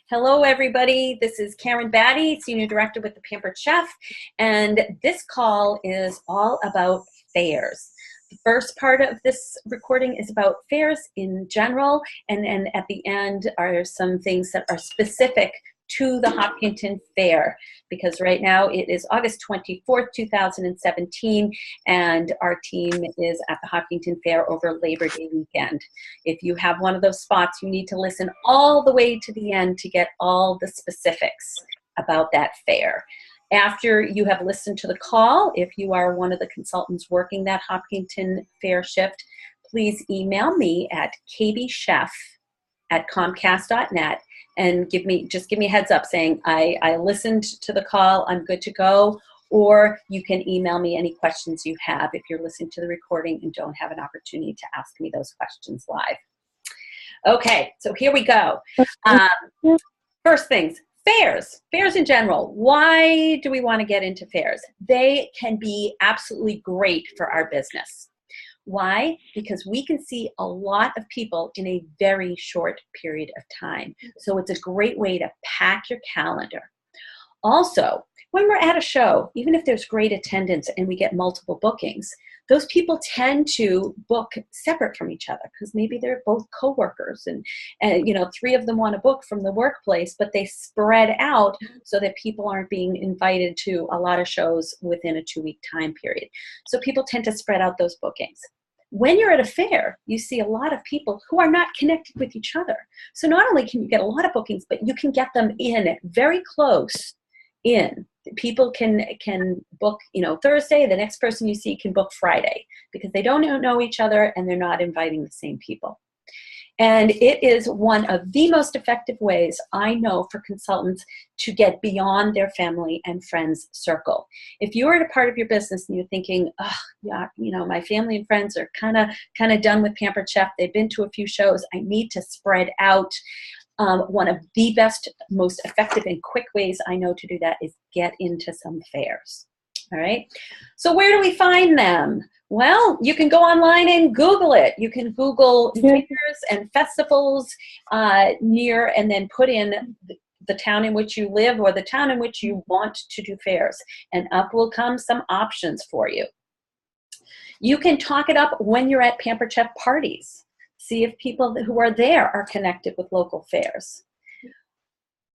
Hello, everybody. This is Karen Batty, Senior Director with the Pampered Chef, and this call is all about fairs. The first part of this recording is about fairs in general, and then at the end are some things that are specific to the Hopkinton Fair, because right now it is August 24th, 2017, and our team is at the Hopkinton Fair over Labor Day weekend. If you have one of those spots, you need to listen all the way to the end to get all the specifics about that fair. After you have listened to the call, if you are one of the consultants working that Hopkinton Fair shift, please email me at kbchef@comcast.net and just give me a heads up saying I listened to the call, I'm good to go, or you can email me any questions you have if you're listening to the recording and don't have an opportunity to ask me those questions live. Okay, so here we go. First things, fairs in general. Why do we want to get into fairs? They can be absolutely great for our business. Why? Because we can see a lot of people in a very short period of time. So it's a great way to pack your calendar. Also, when we're at a show, even if there's great attendance and we get multiple bookings, those people tend to book separate from each other because maybe they're both coworkers and three of them want to book from the workplace, but they spread out so that people aren't being invited to a lot of shows within a 2-week time period. So people tend to spread out those bookings. When you're at a fair, you see a lot of people who are not connected with each other. So not only can you get a lot of bookings, but you can get them in very close in. People can book, Thursday, the next person you see can book Friday because they don't know each other and they're not inviting the same people. And it is one of the most effective ways I know for consultants to get beyond their family and friends circle. If you're at a part of your business and you're thinking, oh, yeah, my family and friends are kind of done with Pampered Chef. They've been to a few shows. I need to spread out. One of the best, most effective and quick ways I know to do that is get into some fairs. All right. So where do we find them? Well, you can go online and Google it. You can Google fairs and festivals near, and then put in the town in which you live or the town in which you want to do fairs, and up will come some options for you. You can talk it up when you're at Pampered Chef parties. See if people who are there are connected with local fairs.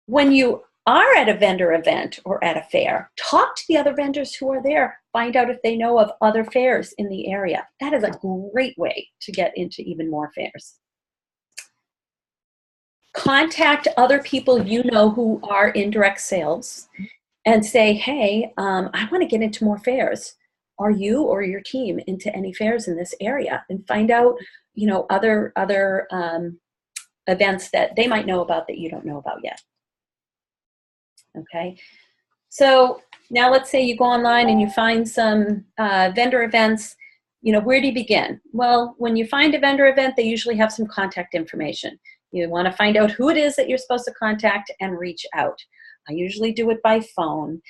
When you are at a vendor event or at a fair, talk to the other vendors who are there. Find out if they know of other fairs in the area. That is a great way to get into even more fairs. Contact other people you know who are in direct sales and say, hey, I want to get into more fairs. Are you or your team into any fairs in this area? And find out, other events that they might know about that you don't know about yet. Okay, so now let's say you go online and you find some vendor events. Where do you begin? Well, when you find a vendor event, they usually have some contact information. You want to find out who it is that you're supposed to contact and reach out. I usually do it by phone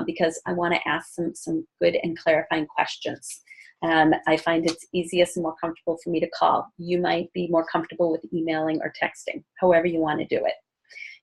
because I want to ask some good and clarifying questions. I find it's easiest and more comfortable for me to call. You might be more comfortable with emailing or texting, however you want to do it.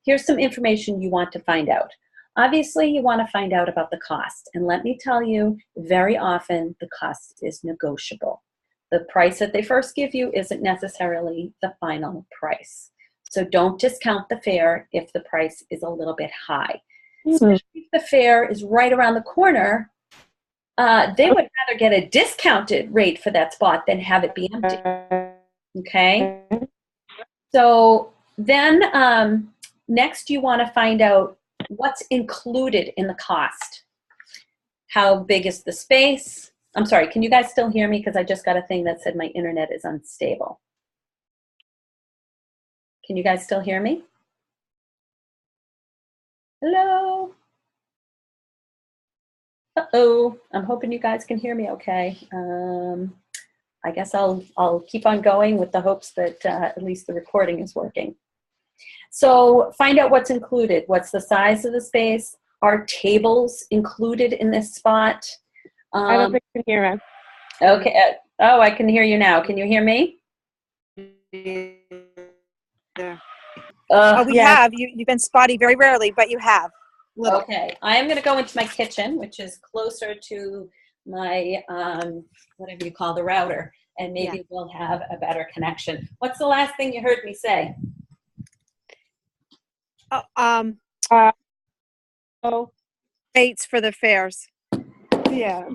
Here's some information you want to find out. Obviously, you want to find out about the cost. And let me tell you, very often the cost is negotiable. The price that they first give you isn't necessarily the final price. So don't discount the fair if the price is a little bit high. Especially if the fair is right around the corner, they would rather get a discounted rate for that spot than have it be empty. Okay? So then next you want to find out what's included in the cost. How big is the space? I'm sorry, can you guys still hear me? Because I just got a thing that said my internet is unstable. Can you guys still hear me? Hello? Uh-oh, I'm hoping you guys can hear me okay. I guess I'll keep on going with the hopes that at least the recording is working. So find out what's included. What's the size of the space? Are tables included in this spot? I don't think you can hear us. Okay. Oh, I can hear you now. Can you hear me? Yeah. Oh, we Yes. have. You've been spotty very rarely, but you have. Little. Okay, I am going to go into my kitchen, which is closer to my, whatever you call the router, and maybe we'll have a better connection. What's the last thing you heard me say? Oh, Rates for the fairs. yeah.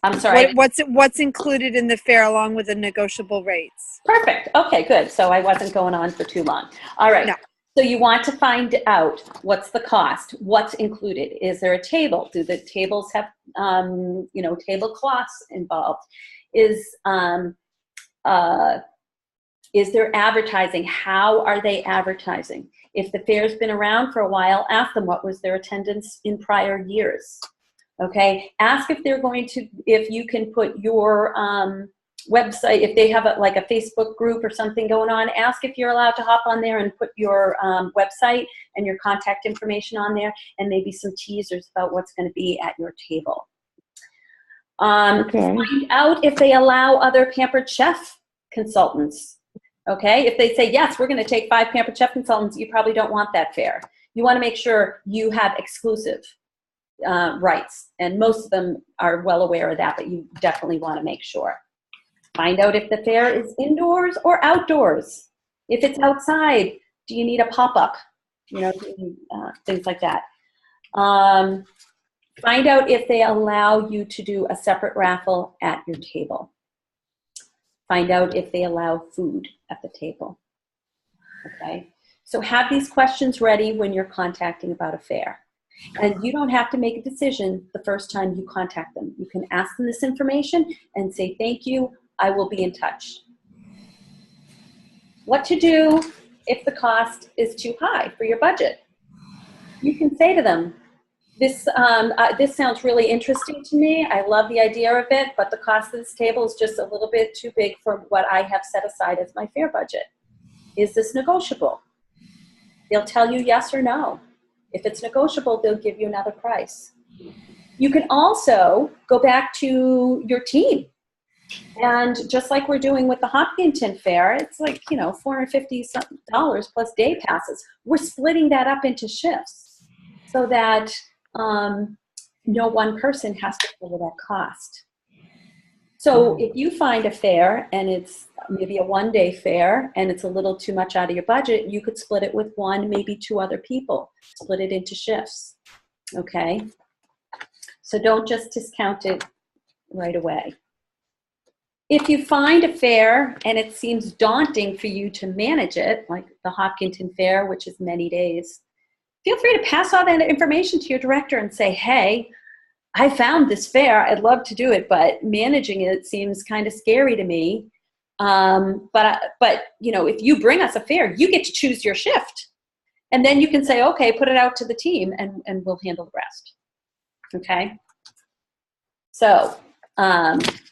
I'm sorry. What's included in the fair along with the negotiable rates? Perfect. Okay, good. So I wasn't going on for too long. All right. No. So you want to find out what's the cost, what's included. Is there a table? Do the tables have, tablecloths involved? Is there advertising? How are they advertising? If the fair's been around for a while, ask them what was their attendance in prior years. Okay, ask if they're going to, if you can put your website, if they have a Facebook group or something going on, ask if you're allowed to hop on there and put your website and your contact information on there, and maybe some teasers about what's going to be at your table. Okay. Find out if they allow other Pampered Chef consultants. Okay, if they say, yes, we're going to take 5 Pampered Chef consultants, you probably don't want that fair. You want to make sure you have exclusive rights, and most of them are well aware of that, but you definitely want to make sure. Find out if the fair is indoors or outdoors. If it's outside, do you need a pop-up? Things like that. Find out if they allow you to do a separate raffle at your table. Find out if they allow food at the table. Okay, so have these questions ready when you're contacting about a fair. And you don't have to make a decision the first time you contact them. You can ask them this information and say, thank you, I will be in touch. What to do if the cost is too high for your budget? You can say to them, this sounds really interesting to me. I love the idea of it, but the cost of this table is just a little bit too big for what I have set aside as my fair budget. Is this negotiable? They'll tell you yes or no. If it's negotiable, they'll give you another price. You can also go back to your team. And just like we're doing with the Hopkinton Fair, it's like, $450 plus day passes. We're splitting that up into shifts so that no one person has to cover that cost. So if you find a fair and it's maybe a one-day fair and it's a little too much out of your budget, you could split it with 1, maybe 2 other people. Split it into shifts, okay? So don't just discount it right away. If you find a fair and it seems daunting for you to manage it, like the Hopkinton Fair, which is many days, feel free to pass all that information to your director and say, hey, I found this fair, I'd love to do it, but managing it seems kind of scary to me. But if you bring us a fair, you get to choose your shift. And then you can say, okay, put it out to the team and we'll handle the rest. Okay? So,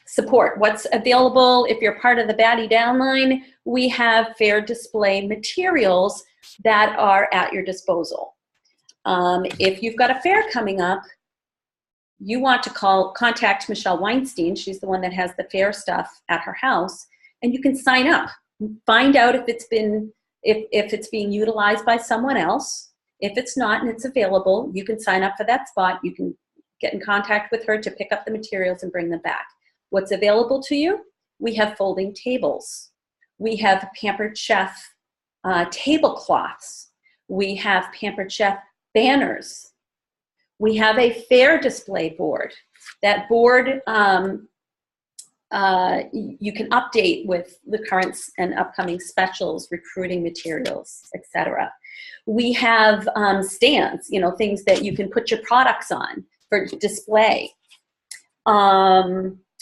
support. What's available if you're part of the Batty Downline? We have fair display materials that are at your disposal. If you've got a fair coming up, you want to contact Michelle Weinstein. She's the one that has the fair stuff at her house, and you can sign up. Find out if it's being utilized by someone else. If it's not and it's available, you can sign up for that spot. You can get in contact with her to pick up the materials and bring them back. What's available to you? We have folding tables. We have Pampered Chef tablecloths. We have Pampered Chef banners. We have a fair display board. That board you can update with the current and upcoming specials, recruiting materials, etc. We have stands, things that you can put your products on for display.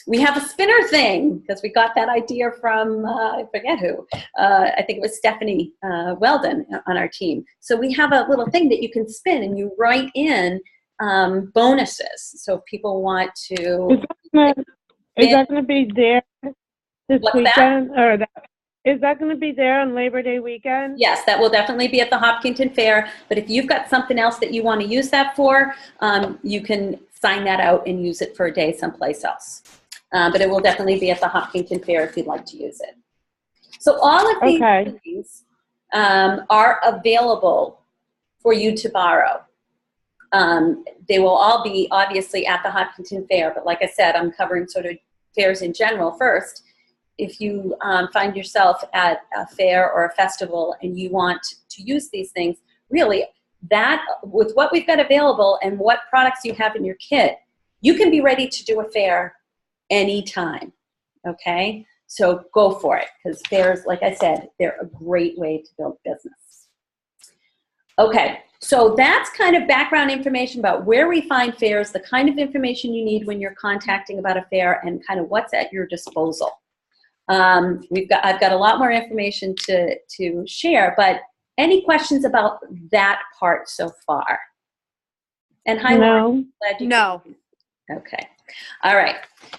We have a spinner thing, because we got that idea from, I forget who, I think it was Stephanie Weldon on our team. So we have a little thing that you can spin and you write in bonuses. So if people want to... Is that going to be there this What's weekend? Is that going to be there on Labor Day weekend? Yes, that will definitely be at the Hopkinton Fair. But if you've got something else that you want to use that for, you can sign that out and use it for a day someplace else. But it will definitely be at the Hopkinton Fair if you'd like to use it. So all of these things are available for you to borrow. They will all be obviously at the Hopkinton Fair, but like I said, I'm covering sort of fairs in general first. If you find yourself at a fair or a festival and you want to use these things, really, that with what we've got available and what products you have in your kit, you can be ready to do a fair anytime, okay? So go for it, because fairs, like I said, they're a great way to build business. Okay, so that's kind of background information about where we find fairs, the kind of information you need when you're contacting about a fair, and kind of what's at your disposal. I've got a lot more information to share, but any questions about that part so far? And hi, No. Lauren, glad you No. came. Okay. All right.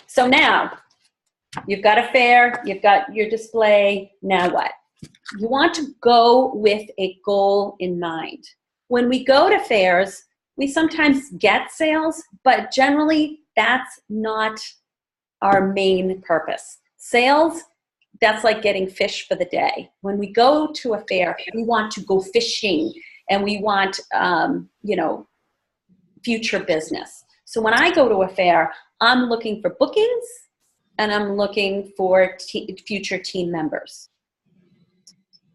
So now you've got a fair, you've got your display. Now what? You want to go with a goal in mind. When we go to fairs, we sometimes get sales, but generally that's not our main purpose. Sales, that's like getting fish for the day. When we go to a fair, we want to go fishing, and we want, future business. So when I go to a fair, I'm looking for bookings and I'm looking for future team members.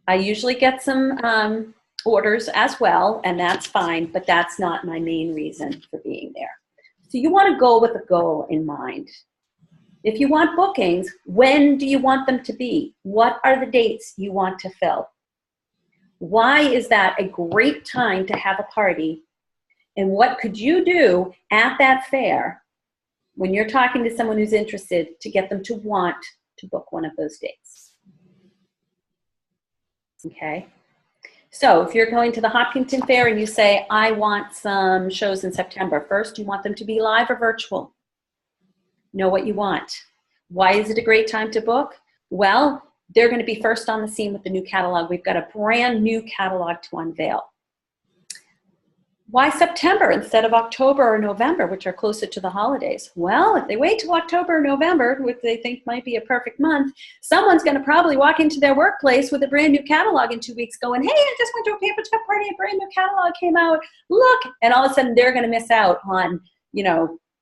I usually get some orders as well, and that's fine, but that's not my main reason for being there. So you want to go with a goal in mind. If you want bookings, when do you want them to be? What are the dates you want to fill? Why is that a great time to have a party? And what could you do at that fair when you're talking to someone who's interested to get them to want to book one of those dates? Okay. So if you're going to the Hopkinton Fair and you say, I want some shows in September, first, you want them to be live or virtual? Know what you want. Why is it a great time to book? Well, they're going to be first on the scene with the new catalog. We've got a brand new catalog to unveil. Why September instead of October or November, which are closer to the holidays? Well, if they wait till October or November, which they think might be a perfect month, someone's going to probably walk into their workplace with a brand new catalog in 2 weeks going, hey, I just went to a paper tip party, a brand new catalog came out, look. And all of a sudden they're going to miss out on,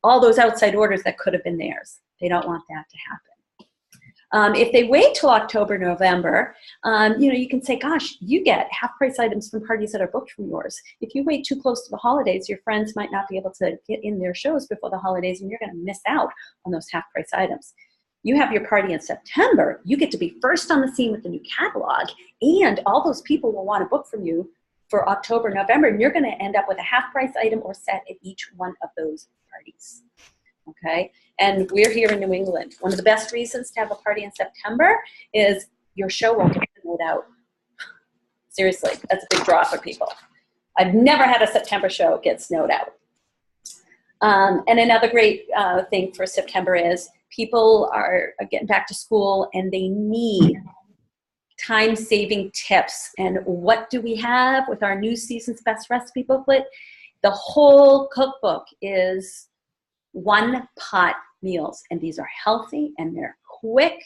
all those outside orders that could have been theirs. They don't want that to happen. If they wait till October, November, you can say, gosh, you get half-price items from parties that are booked from yours. If you wait too close to the holidays, your friends might not be able to get in their shows before the holidays, and you're going to miss out on those half-price items. You have your party in September, you get to be first on the scene with the new catalog, and all those people will want to book from you for October, November, and you're going to end up with a half-price item or set at each one of those parties. Okay, and we're here in New England. One of the best reasons to have a party in September is your show won't get snowed out. Seriously, that's a big draw for people. I've never had a September show get snowed out. And another great thing for September is people are getting back to school and they need time-saving tips. And what do we have with our new season's best recipe booklet? The whole cookbook is one-pot meals, and these are healthy and they're quick,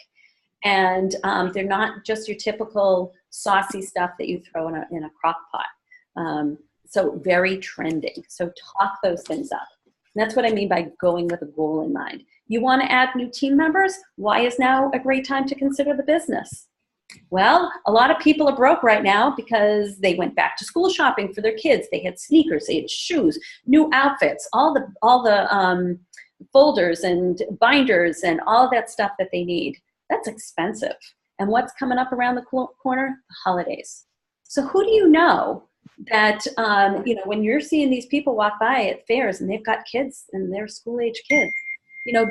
and they're not just your typical saucy stuff that you throw in a crock pot. So very trending. So talk those things up. And that's what I mean by going with a goal in mind. You want to add new team members? Why is now a great time to consider the business? Well, a lot of people are broke right now because they went back to school shopping for their kids. They had sneakers, they had shoes, new outfits, all the folders and binders and all of that stuff that they need. That's expensive. And what's coming up around the corner? The holidays. So who do you know that, when you're seeing these people walk by at fairs and they've got kids and they're school-age kids,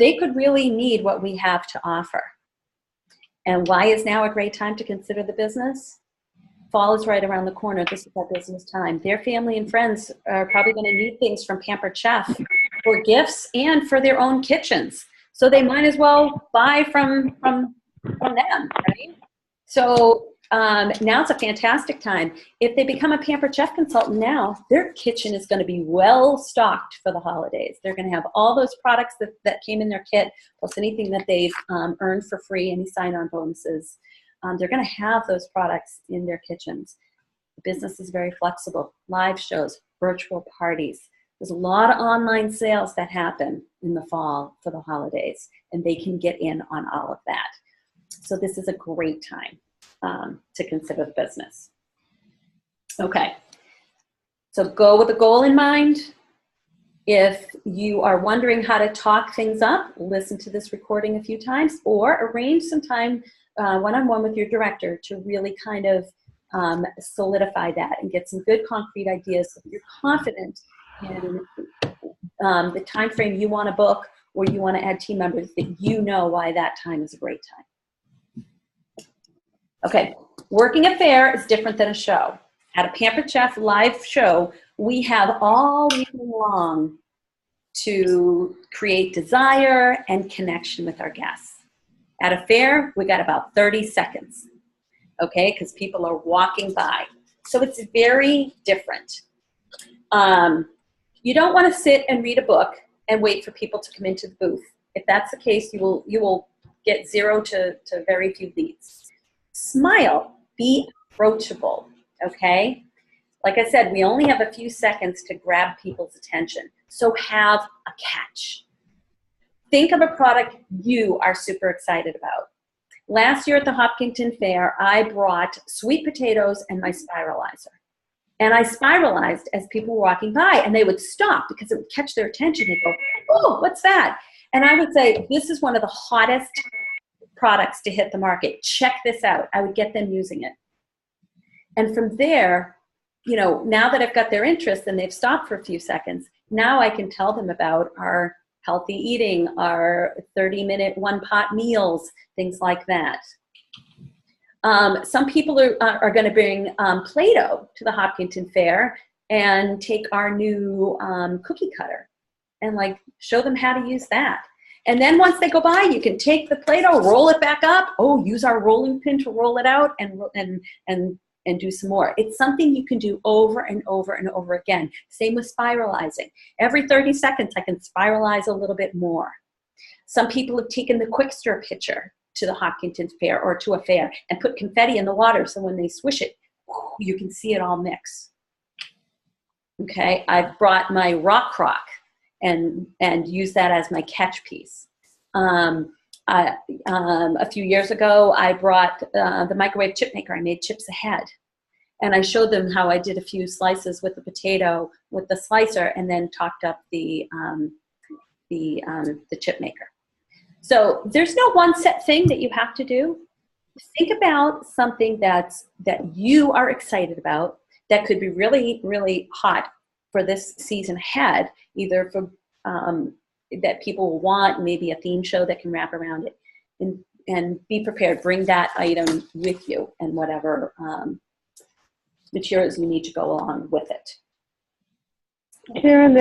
they could really need what we have to offer. And why is now a great time to consider the business? Fall is right around the corner. This is our business time. Their family and friends are probably going to need things from Pampered Chef for gifts and for their own kitchens. So they might as well buy from them, right? So now's a fantastic time. If they become a Pampered Chef consultant now, their kitchen is going to be well stocked for the holidays. They're going to have all those products that came in their kit, plus anything that they've earned for free, any sign-on bonuses. they're going to have those products in their kitchens. The business is very flexible. Live shows, virtual parties. There's a lot of online sales that happen in the fall for the holidays, and they can get in on all of that. So this is a great time to consider the business. Okay, so go with a goal in mind. If you are wondering how to talk things up, listen to this recording a few times, or arrange some time one-on-one with your director to really kind of solidify that and get some good concrete ideas so that you're confident in the time frame you want to book or you want to add team members, that you know why that time is a great time. Okay, working a fair is different than a show. At a Pampered Chef live show, we have all evening long to create desire and connection with our guests. At a fair, we got about 30 seconds, okay, because people are walking by. So it's very different. You don't want to sit and read a book and wait for people to come into the booth. If that's the case, you will get 0 to very few leads. Smile, be approachable, okay? Like I said, we only have a few seconds to grab people's attention. So have a catch. Think of a product you are super excited about. Last year at the Hopkinton Fair, I brought sweet potatoes and my spiralizer. And I spiralized as people were walking by, and they would stop because it would catch their attention. They'd go, oh, what's that? And I would say, this is one of the hottest products to hit the market. Check this out. I would get them using it. And from there, you know, now that I've got their interest and they've stopped for a few seconds, now I can tell them about our healthy eating, our 30-minute one-pot meals, things like that. Some people are going to bring Play-Doh to the Hopkinton Fair and take our new cookie cutter and like show them how to use that. And then once they go by, you can take the Play-Doh, roll it back up. Oh, use our rolling pin to roll it out and do some more. It's something you can do over and over and over again. Same with spiralizing. Every 30 seconds, I can spiralize a little bit more. Some people have taken the quick stir pitcher to the Hopkinton Fair or to a fair and put confetti in the water so when they swish it, you can see it all mix. Okay, I've brought my Rock Crock and use that as my catch piece. A few years ago, I brought the microwave chip maker. I made chips ahead. And I showed them how I did a few slices with the potato with the slicer and then talked up the chip maker. So there's no one set thing that you have to do. Think about something that you are excited about that could be really, really hot for this season ahead, either for that people will want, maybe a theme show that can wrap around it, and be prepared. Bring that item with you and whatever materials you need to go along with it. Karen,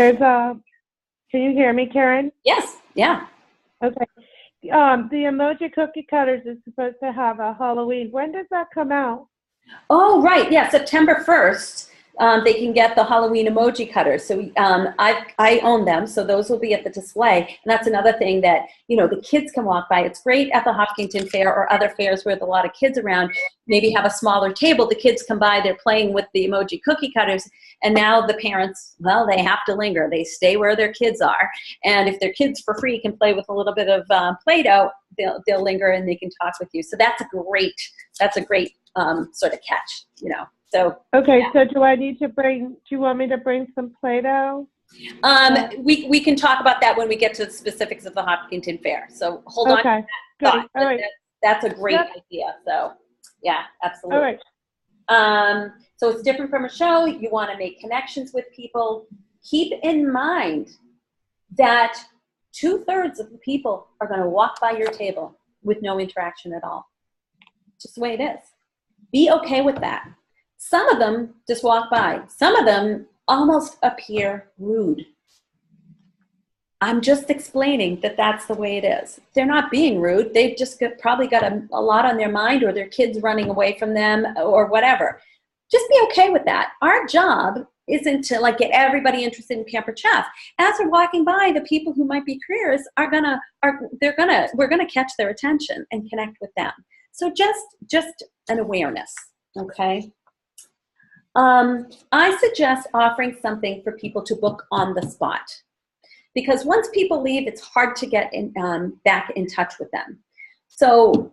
can you hear me, Karen? Yes, yeah. Okay. The emoji cookie cutters is supposed to have a Halloween. When does that come out? Oh, right, yeah, September 1st. They can get the Halloween emoji cutters. So I own them, so those will be at the display. And that's another thing that, you know, the kids can walk by. It's great at the Hopkinton Fair or other fairs where there's a lot of kids around. Maybe have a smaller table. The kids come by, they're playing with the emoji cookie cutters. And now the parents, well, they have to linger. They stay where their kids are. And if their kids for free can play with a little bit of Play-Doh, they'll linger and they can talk with you. So that's a great sort of catch, you know. So, okay, yeah. So do you want me to bring some Play-Doh? We can talk about that when we get to the specifics of the Hopkinton Fair. So hold on to that thought. All right. That's a great idea. So yeah, absolutely. All right. So it's different from a show. You want to make connections with people. Keep in mind that 2/3 of the people are going to walk by your table with no interaction at all. Just the way it is. Be okay with that. Some of them just walk by. Some of them almost appear rude. I'm just explaining that that's the way it is. They're not being rude. They've just probably got a lot on their mind, or their kids running away from them or whatever. Just be okay with that. Our job isn't to like get everybody interested in Pampered Chef. As they're walking by, the people who might be curious we're gonna catch their attention and connect with them. So just an awareness, okay? I suggest offering something for people to book on the spot, because once people leave, it's hard to get back in touch with them. So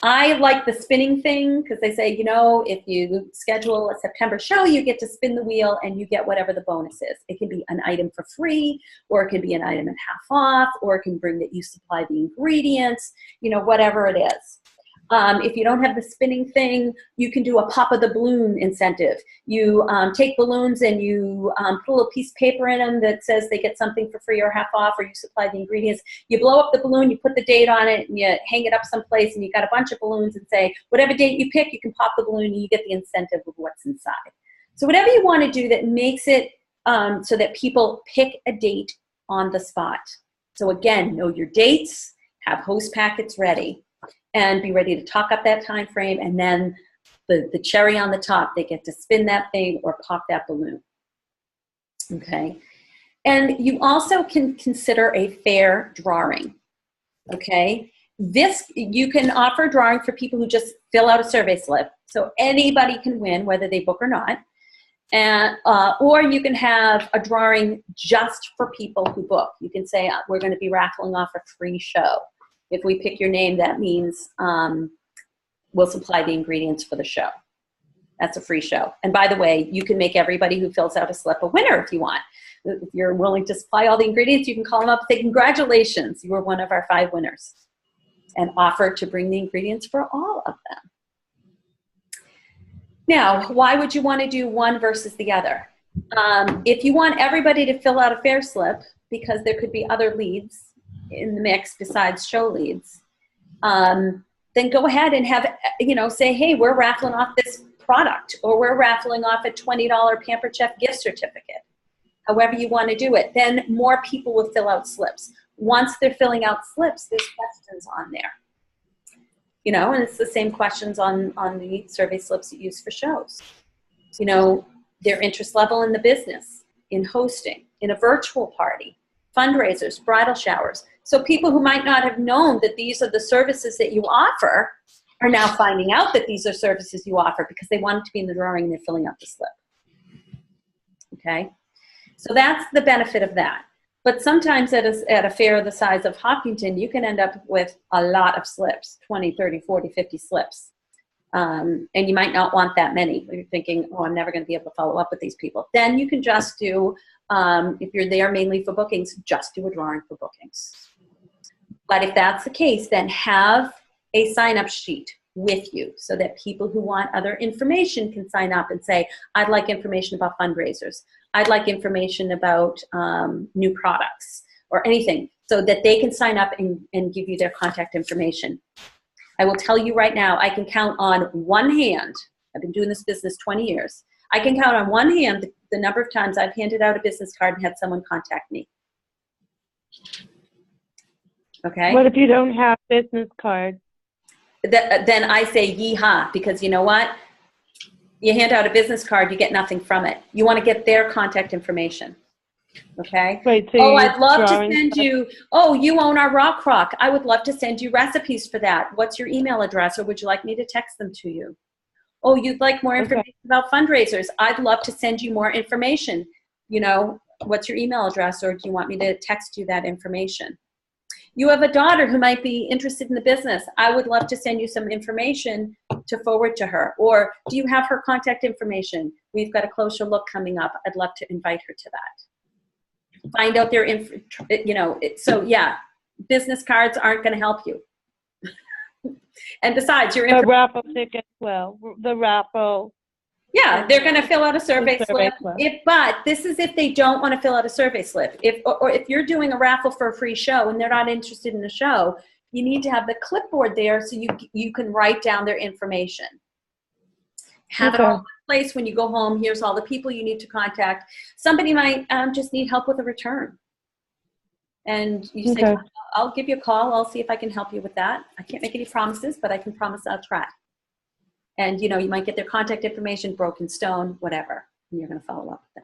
I like the spinning thing, because they say, you know, if you schedule a September show, you get to spin the wheel and you get whatever the bonus is. It can be an item for free, or it can be an item at half off, or it can bring that you supply the ingredients, you know, whatever it is. If you don't have the spinning thing, you can do a pop of the balloon incentive. You take balloons and you put a little piece of paper in them that says they get something for free or half off, or you supply the ingredients. You blow up the balloon, you put the date on it, and you hang it up someplace, and you got a bunch of balloons and say, whatever date you pick, you can pop the balloon and you get the incentive of what's inside. So whatever you want to do that makes it so that people pick a date on the spot. So again, know your dates, have host packets ready, and be ready to talk up that time frame, and then the cherry on the top, they get to spin that thing or pop that balloon. Okay? And you also can consider a fair drawing. Okay? This, you can offer a drawing for people who just fill out a survey slip. So anybody can win, whether they book or not. And, or you can have a drawing just for people who book. You can say, we're going to be raffling off a free show. If we pick your name, that means we'll supply the ingredients for the show. That's a free show. And by the way, you can make everybody who fills out a slip a winner if you want. If you're willing to supply all the ingredients, you can call them up and say, congratulations, you were one of our 5 winners, and offer to bring the ingredients for all of them. Now, why would you want to do one versus the other? If you want everybody to fill out a fair slip, because there could be other leads in the mix besides show leads, then go ahead and have, you know, say, hey, we're raffling off this product, or we're raffling off a $20 Pampered Chef gift certificate. However you want to do it, then more people will fill out slips. Once they're filling out slips, there's questions on there. You know, and it's the same questions on the survey slips you use for shows. You know, their interest level in the business, in hosting, in a virtual party, fundraisers, bridal showers. So people who might not have known that these are the services that you offer are now finding out that these are services you offer because they wanted to be in the drawing and they're filling out the slip. Okay? So that's the benefit of that. But sometimes at a fair the size of Hopkinton, you can end up with a lot of slips, 20, 30, 40, 50 slips. And you might not want that many. You're thinking, oh, I'm never going to be able to follow up with these people. Then you can just do, if you're there mainly for bookings, just do a drawing for bookings. But if that's the case, then have a sign-up sheet with you so that people who want other information can sign up and say, I'd like information about fundraisers. I'd like information about new products or anything, so that they can sign up and give you their contact information. I will tell you right now, I can count on one hand, I've been doing this business 20 years, I can count on one hand the number of times I've handed out a business card and had someone contact me. Okay? What if you don't have business cards? Then I say yeehaw, because you know what? You hand out a business card, you get nothing from it. You want to get their contact information. Okay? Wait, so oh, I'd love to send you, oh, you own our Rock Crock. I would love to send you recipes for that. What's your email address, or would you like me to text them to you? Oh, you'd like more information about fundraisers. I'd love to send you more information. You know, what's your email address, or do you want me to text you that information? You have a daughter who might be interested in the business. I would love to send you some information to forward to her. Or do you have her contact information? We've got a closer look coming up. I'd love to invite her to that. Find out their, you know, so yeah, business cards aren't going to help you. And besides, your the raffle ticket, well, the raffle. Yeah, they're going to fill out a survey slip. But this is if they don't want to fill out a survey slip. Or if you're doing a raffle for a free show and they're not interested in the show, you need to have the clipboard there so you can write down their information. Have it all in place when you go home. Here's all the people you need to contact. Somebody might just need help with a return. And you say, I'll give you a call. I'll see if I can help you with that. I can't make any promises, but I can promise I'll try. And, you know, you might get their contact information, broken stone, whatever, and you're going to follow up with them.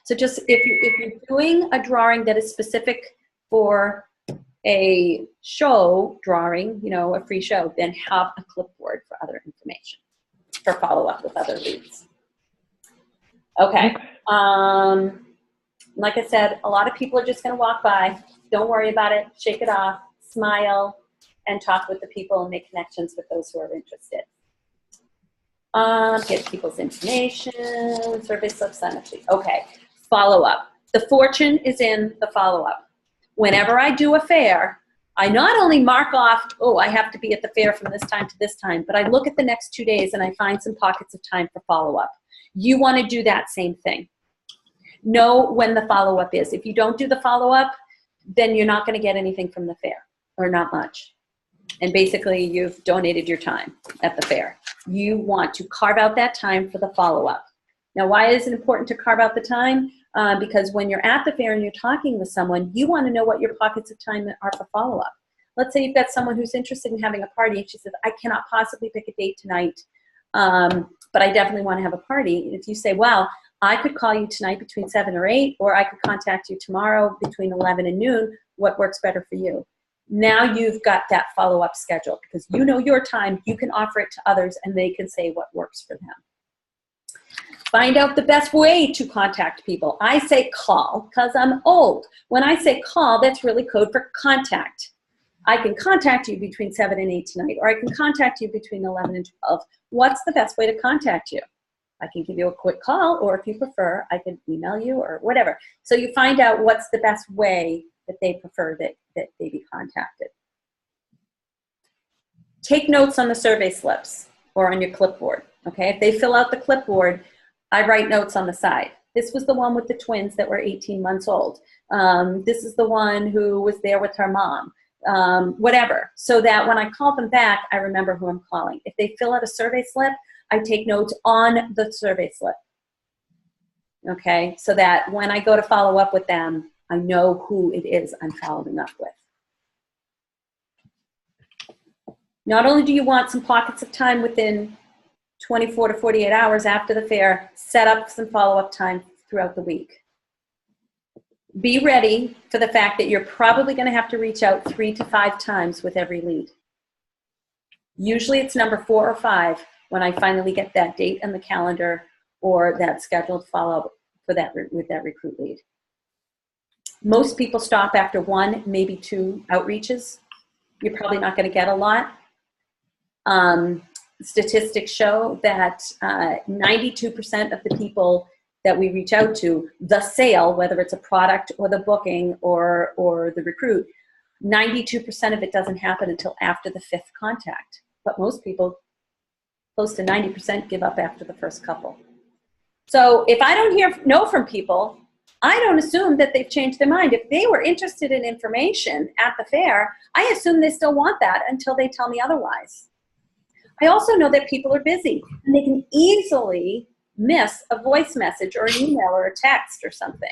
So just if you're doing a drawing that is specific for a show drawing, you know, a free show, then have a clipboard for other information, for follow-up with other leads. Okay. Like I said, a lot of people are just going to walk by. Don't worry about it. Shake it off, smile, and talk with the people and make connections with those who are interested. Get people's information, survey slips, sign up sheet. Okay, follow-up. The fortune is in the follow-up. Whenever I do a fair, I not only mark off, oh, I have to be at the fair from this time to this time, but I look at the next 2 days and I find some pockets of time for follow-up. You want to do that same thing. Know when the follow-up is. If you don't do the follow-up, then you're not going to get anything from the fair, or not much. And basically, you've donated your time at the fair. You want to carve out that time for the follow-up. Now, why is it important to carve out the time? Because when you're at the fair and you're talking with someone, you want to know what your pockets of time are for follow-up. Let's say you've got someone who's interested in having a party, and she says, I cannot possibly pick a date tonight, but I definitely want to have a party. And if you say, well, I could call you tonight between 7 or 8, or I could contact you tomorrow between 11 and noon, what works better for you? Now you've got that follow-up schedule, because you know your time, you can offer it to others, and they can say what works for them. Find out the best way to contact people. I say call because I'm old. When I say call, that's really code for contact. I can contact you between 7 and 8 tonight, or I can contact you between 11 and 12. What's the best way to contact you? I can give you a quick call, or if you prefer, I can email you or whatever. So you find out what's the best way that they prefer that they be contacted. Take notes on the survey slips or on your clipboard, okay? If they fill out the clipboard, I write notes on the side. This was the one with the twins that were 18 months old. This is the one who was there with her mom, whatever. So that when I call them back, I remember who I'm calling. If they fill out a survey slip, I take notes on the survey slip, okay? So that when I go to follow up with them, I know who it is I'm following up with. Not only do you want some pockets of time within 24 to 48 hours after the fair, set up some follow-up time throughout the week. Be ready for the fact that you're probably going to have to reach out 3 to 5 times with every lead. Usually it's number 4 or 5 when I finally get that date on the calendar or that scheduled follow-up for that with that recruit lead. Most people stop after 1, maybe 2 outreaches. You're probably not going to get a lot. Statistics show that 92% of the people that we reach out to, the sale, whether it's a product or the booking or the recruit, 92% of it doesn't happen until after the 5th contact. But most people, close to 90%, give up after the first couple. So if I don't know from people, I don't assume that they've changed their mind. If they were interested in information at the fair, I assume they still want that until they tell me otherwise. I also know that people are busy, and they can easily miss a voice message or an email or a text or something.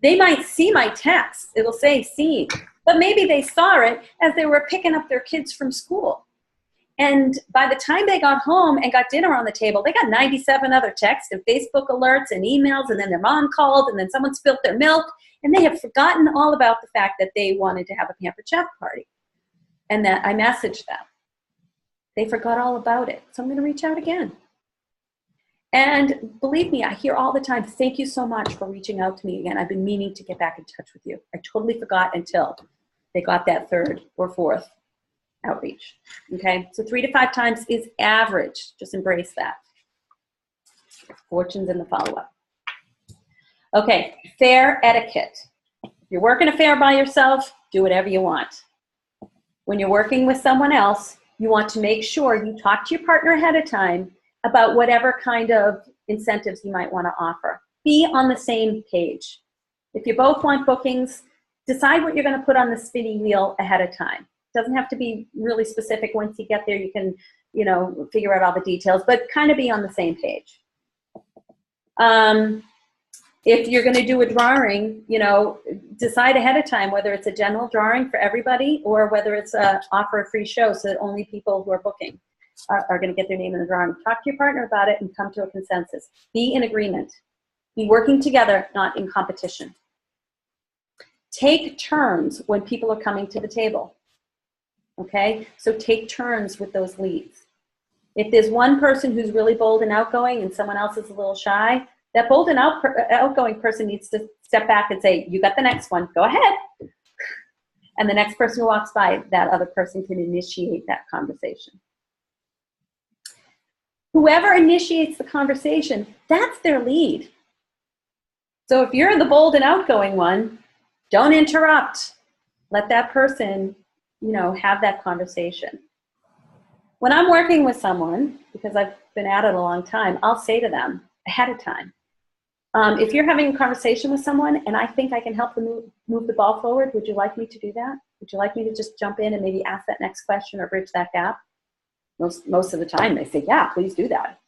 They might see my text. It'll say seen, but maybe they saw it as they were picking up their kids from school. And by the time they got home and got dinner on the table, they got 97 other texts and Facebook alerts and emails, and then their mom called, and then someone spilled their milk, and they have forgotten all about the fact that they wanted to have a Pampered Chef party and that I messaged them. They forgot all about it. So I'm going to reach out again. And believe me, I hear all the time, thank you so much for reaching out to me again. I've been meaning to get back in touch with you. I totally forgot until they got that 3rd or 4th outreach. Okay, so 3 to 5 times is average. Just embrace that. Fortune's in the follow-up. Okay, fair etiquette. If you're working a fair by yourself, do whatever you want. When you're working with someone else, you want to make sure you talk to your partner ahead of time about whatever kind of incentives you might want to offer. Be on the same page. If you both want bookings, decide what you're going to put on the spinning wheel ahead of time. It doesn't have to be really specific. Once you get there, you can, figure out all the details, but kind of be on the same page. If you're going to do a drawing, decide ahead of time whether it's a general drawing for everybody or whether it's offer a free show so that only people who are booking are going to get their name in the drawing. Talk to your partner about it and come to a consensus. Be in agreement. Be working together, not in competition. Take turns when people are coming to the table. Okay, so take turns with those leads. If there's one person who's really bold and outgoing and someone else is a little shy, that bold and outgoing person needs to step back and say, you got the next one, go ahead. And the next person who walks by, that other person can initiate that conversation. Whoever initiates the conversation, that's their lead. So if you're the bold and outgoing one, don't interrupt. Let that person, have that conversation. When I'm working with someone, because I've been at it a long time, I'll say to them ahead of time, if you're having a conversation with someone and I think I can help them move the ball forward, would you like me to do that? Would you like me to just jump in and maybe ask that next question or bridge that gap? Most of the time they say, yeah, please do that,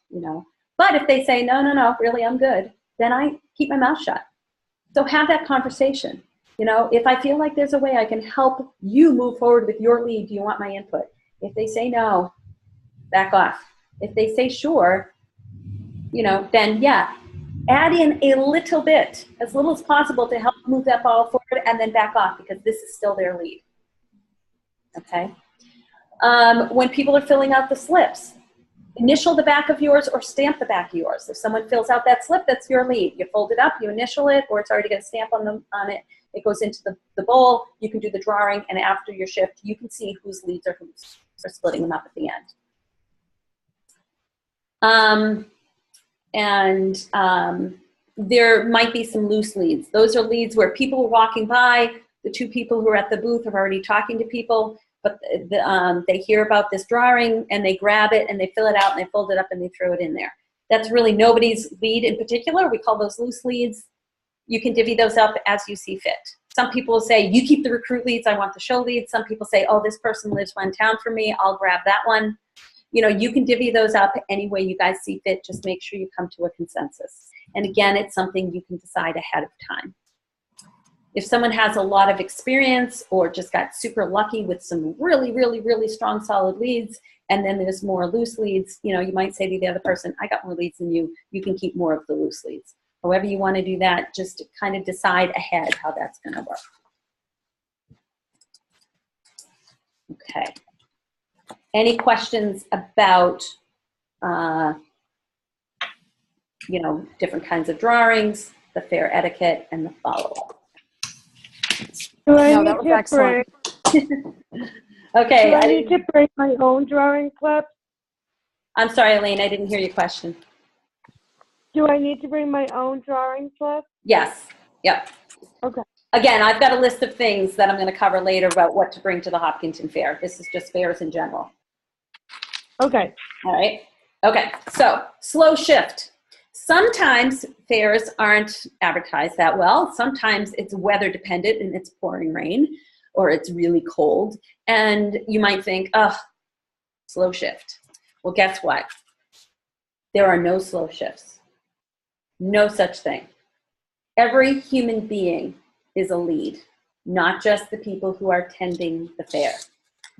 But if they say, no, really, I'm good, then I keep my mouth shut. So have that conversation. If I feel like there's a way I can help you move forward with your lead, do you want my input? If they say no, back off. If they say sure, then yeah, add in a little bit, as little as possible to help move that ball forward, and then back off because this is still their lead. Okay? When people are filling out the slips, initial the back of yours or stamp the back of yours. If someone fills out that slip, that's your lead. You fold it up, you initial it, or it's already got a stamp on it. It goes into the bowl. You can do the drawing, and after your shift, you can see whose leads are whose for splitting them up at the end. There might be some loose leads. Those are leads where people are walking by. The two people who are at the booth are already talking to people, but they hear about this drawing and they grab it and they fill it out and they fold it up and they throw it in there. That's really nobody's lead in particular. We call those loose leads. You can divvy those up as you see fit. Some people will say, you keep the recruit leads, I want the show leads. Some people say, oh, this person lives one town from me, I'll grab that one. You can divvy those up any way you guys see fit. Just make sure you come to a consensus. And again, it's something you can decide ahead of time. If someone has a lot of experience or just got super lucky with some really, really, really strong, solid leads, and then there's more loose leads, you might say to the other person, I got more leads than you. You can keep more of the loose leads. However you want to do that, just kind of decide ahead how that's going to work. Okay. Any questions about, different kinds of drawings, the fair etiquette, and the follow-up? No, that was excellent. Okay. Do I need to bring my own drawing clips? I'm sorry, Elaine, I didn't hear your question. Do I need to bring my own drawing clips? Yes. Yep. Okay. Again, I've got a list of things that I'm going to cover later about what to bring to the Hopkinton Fair. This is just fairs in general. Okay. All right. Okay. So slow shift. Sometimes fairs aren't advertised that well. Sometimes it's weather dependent and it's pouring rain or it's really cold. And you might think, oh, slow shift. Well, guess what? There are no slow shifts. No such thing. Every human being is a lead, not just the people who are attending the fair.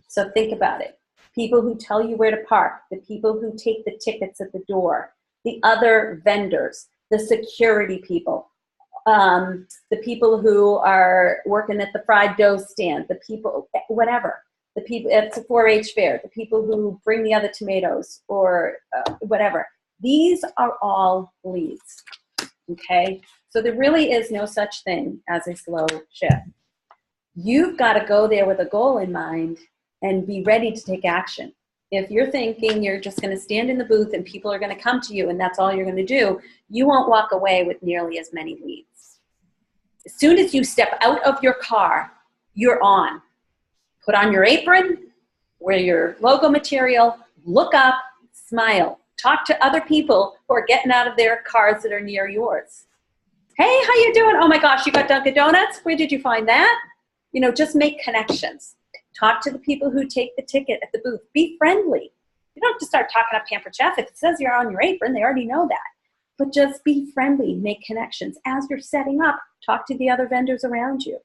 So think about it. People who tell you where to park, the people who take the tickets at the door, the other vendors, the security people, the people who are working at the fried dough stand, the people, whatever, the people at the 4-H fair, the people who bring the other tomatoes or whatever. These are all leads, okay? So there really is no such thing as a slow shift. You've got to go there with a goal in mind and be ready to take action. If you're thinking you're just going to stand in the booth and people are going to come to you and that's all you're going to do, you won't walk away with nearly as many leads. As soon as you step out of your car, you're on. Put on your apron, wear your logo material, look up, smile. Talk to other people who are getting out of their cars that are near yours. Hey, how you doing? Oh my gosh, you got Dunkin' Donuts? Where did you find that? Just make connections. Talk to the people who take the ticket at the booth. Be friendly. You don't have to start talking up Pampered Chef. If it says you're on your apron, they already know that. But just be friendly, make connections. As you're setting up, talk to the other vendors around you.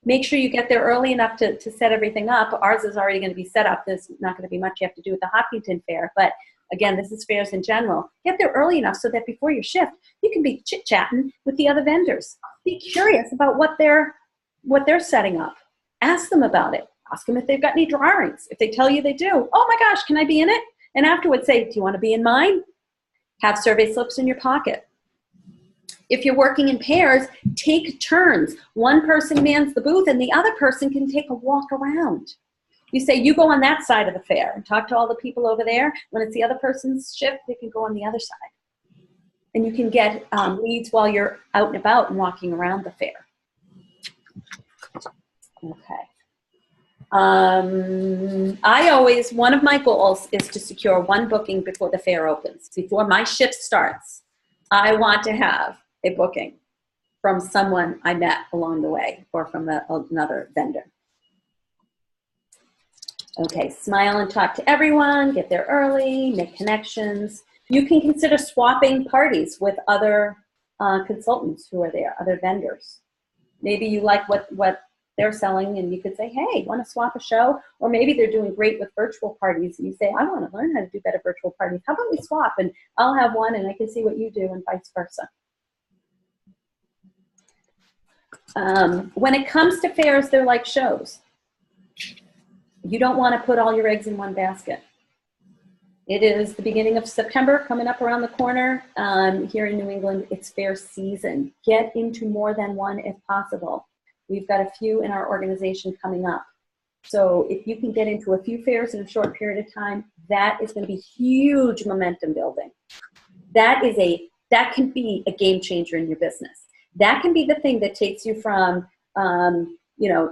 Make sure you get there early enough to set everything up. Ours is already going to be set up. There's not going to be much you have to do with the Hopkinton Fair, but again, this is fairs in general. Get there early enough so that before your shift, you can be chit-chatting with the other vendors. Be curious about what they're what they're setting up. Ask them about it. Ask them if they've got any drawings. If they tell you they do, oh my gosh, can I be in it? And afterwards say, do you want to be in mine? Have survey slips in your pocket. If you're working in pairs, take turns. One person mans the booth and the other person can take a walk around. You say, you go on that side of the fair and talk to all the people over there. When it's the other person's shift, they can go on the other side. And you can get leads while you're out and about and walking around the fair. Okay. One of my goals is to secure one booking before the fair opens. Before my shift starts, I want to have a booking from someone I met along the way or from another vendor. Okay, smile and talk to everyone, get there early, make connections. You can consider swapping parties with other consultants who are there, other vendors. Maybe you like what they're selling and you could say, hey, want to swap a show? Or maybe they're doing great with virtual parties and you say, I want to learn how to do better virtual parties. How about we swap and I'll have one and I can see what you do and vice versa. When it comes to fairs, they're like shows. You don't want to put all your eggs in one basket. It is the beginning of September, coming up around the corner. Here in New England, it's fair season. Get into more than one if possible. We've got a few in our organization coming up. So if you can get into a few fairs in a short period of time, that is going to be huge momentum building. That can be a game changer in your business. That can be the thing that takes you from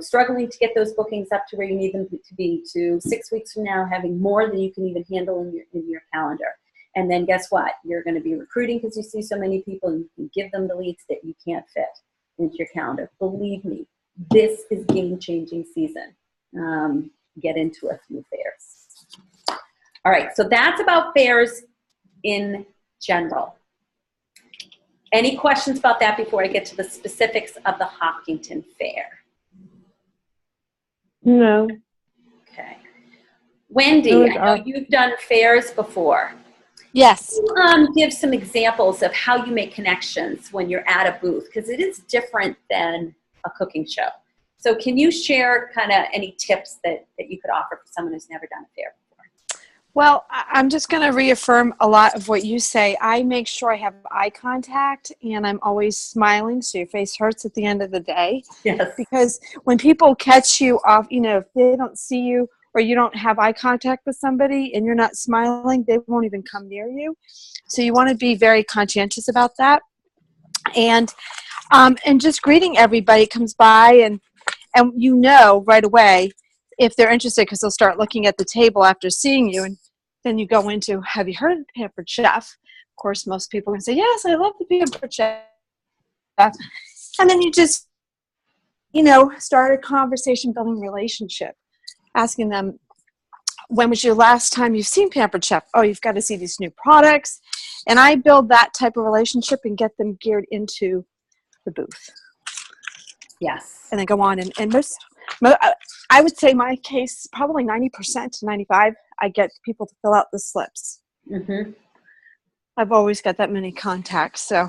struggling to get those bookings up to where you need them to be to 6 weeks from now having more than you can even handle in your calendar. And then guess what? You're going to be recruiting because you see so many people and you can give them the leads that you can't fit into your calendar. Believe me, this is game-changing season. Get into a few fairs. All right, so that's about fairs in general. Any questions about that before I get to the specifics of the Hopkinton Fair? No. Okay. Wendy, I know you've done fairs before. Yes. Give some examples of how you make connections when you're at a booth, because it is different than a cooking show. So can you share kind of any tips that you could offer for someone who's never done a fair before? Well, I'm just going to reaffirm a lot of what you say. I make sure I have eye contact and I'm always smiling so your face hurts at the end of the day. Yes. Because when people catch you off, if they don't see you or you don't have eye contact with somebody and you're not smiling, they won't even come near you. So you want to be very conscientious about that. And just greeting everybody comes by and right away if they're interested because they'll start looking at the table after seeing you. And then you go into, have you heard of Pampered Chef? Of course, most people are going to say, yes, I love the Pampered Chef. And then you just, start a conversation building relationship, asking them, when was your last time you've seen Pampered Chef? Oh, you've got to see these new products. And I build that type of relationship and get them geared into the booth. Yes. And then go on and most, I would say my case, probably 90% to 95%, I get people to fill out the slips. Mm-hmm. I've always got that many contacts. So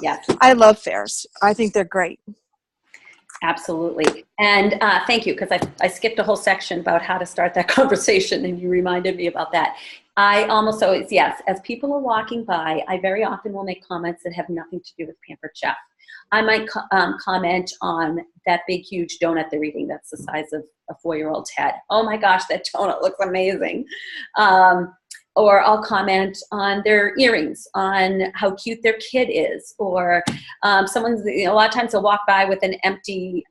yes. I love fairs. I think they're great. Absolutely. And thank you, because I skipped a whole section about how to start that conversation, and you reminded me about that. I almost always, yes, as people are walking by, I very often will make comments that have nothing to do with Pampered Chef. I might comment on that big, huge donut they're eating that's the size of a 4-year-old's head. Oh my gosh, that donut looks amazing. Or I'll comment on their earrings, on how cute their kid is. Or someone's, a lot of times they'll walk by with an empty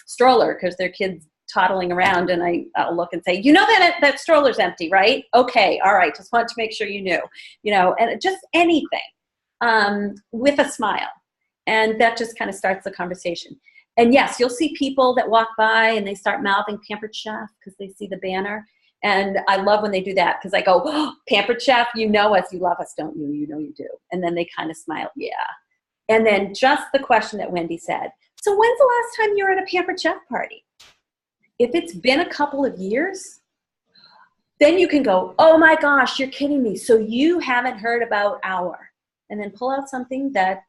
stroller because their kid's toddling around, and I'll look and say, that stroller's empty, right? Okay, all right, just wanted to make sure you knew. And just anything with a smile. And that just kind of starts the conversation. And yes, you'll see people that walk by and they start mouthing Pampered Chef because they see the banner. And I love when they do that because I go, oh, Pampered Chef, you know us, you love us, don't you? You know you do. And then they kind of smile, yeah. And then just the question that Wendy said, so when's the last time you were at a Pampered Chef party? If it's been a couple of years, then you can go, oh my gosh, you're kidding me. So you haven't heard about our, and then pull out something that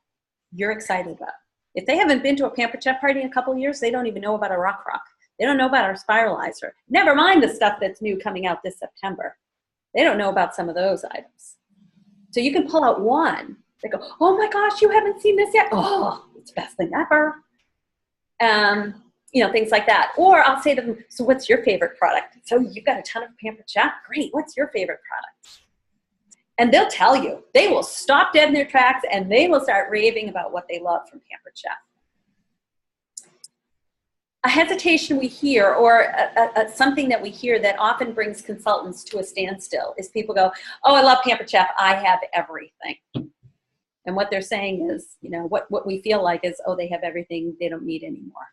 you're excited about. If they haven't been to a Pampered Chef party in a couple of years, they don't even know about a Rock Rock. They don't know about our Spiralizer. Never mind the stuff that's new coming out this September. They don't know about some of those items. So you can pull out one. They go, oh my gosh, you haven't seen this yet? Oh, it's the best thing ever. You know, things like that. Or I'll say to them, so what's your favorite product? So you've got a ton of Pampered Chef? Great, what's your favorite product? And they'll tell you. They will stop dead in their tracks and they will start raving about what they love from Pampered Chef. A hesitation we hear, or something that we hear that often brings consultants to a standstill, is people go, oh, I love Pampered Chef, I have everything. And what they're saying is, you know, what we feel like is, oh, they have everything, they don't need anymore.